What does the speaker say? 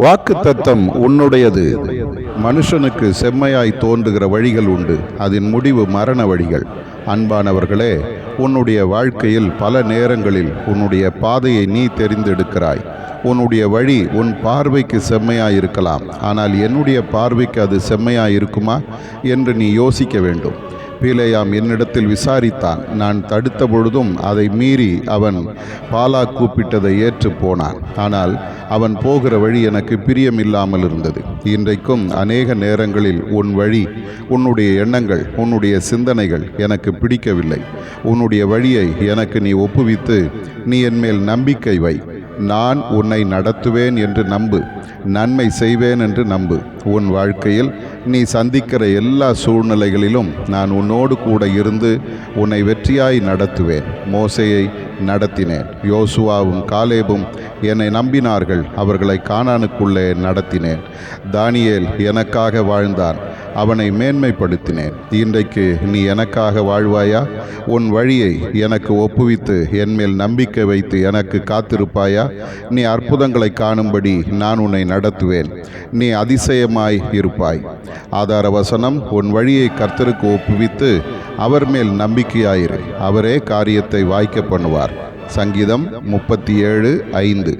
வாக்குத்தத்தம் உன்னுடையது. மனுஷனுக்கு செம்மையாய் தோன்றுகிற வழிகள் உண்டு, அதன் முடிவு மரண வழிகள். அன்பானவர்களே, உன்னுடைய வாழ்க்கையில் பல நேரங்களில் உன்னுடைய பாதையை நீ தெரிந்தெடுக்கிறாய். உன்னுடைய வழி உன் பார்வைக்கு செம்மையாயிருக்கலாம், ஆனால் என்னுடைய பார்வைக்கு அது செம்மையாயிருக்குமா என்று நீ யோசிக்க வேண்டும். பீலேயாம் என்னிடத்தில் விசாரித்தான், நான் தடுத்த பொழுதும் அதை மீறி அவன் பாலாக் கூப்பிட்டதை ஏற்று போனான். ஆனால் அவன் போகிற வழி எனக்கு பிரியமில்லாமல் இருந்தது. இன்றைக்கும் அநேக நேரங்களில் உன் வழி, உன்னுடைய எண்ணங்கள், உன்னுடைய சிந்தனைகள் எனக்கு பிடிக்கவில்லை. உன்னுடைய வழியை எனக்கு நீ ஒப்புவித்து நீ என்மேல் நம்பிக்கை வை. நான் உன்னை நடத்துவேன் என்று நம்பு, நன்மை செய்வேன் என்று நம்பு. உன் வாழ்க்கையில் நீ சந்திக்கிற எல்லா சூழ்நிலைகளிலும் நான் உன்னோடு கூட இருந்து உன்னை வெற்றியாய் நடத்துவேன். மோசேயை நடத்தினேன், யோசுவாவும் காலேபும் என்னை நம்பினார்கள், அவர்களை கானானுக்குள்ளே நடத்தினேன். தானியேல் எனக்காக வாழ்ந்தான், அவனை மேன்மைப்படுத்தினேன். இன்றைக்கு நீ எனக்காக வாழ்வாயா? உன் வழியை எனக்கு ஒப்புவித்து என்மேல் நம்பிக்கை வைத்து எனக்கு காத்திருப்பாயா? நீ அற்புதங்களை காணும்படி நான் உன்னை நடத்துவேன், நீ அதிசயமாய் இருப்பாய். ஆதார வசனம், உன் வழியை கர்த்தருக்கு ஒப்புவித்து அவர் மேல் நம்பிக்கையாயிரு, அவரே காரியத்தை வாய்க்க பண்ணுவார். சங்கீதம் 37:5.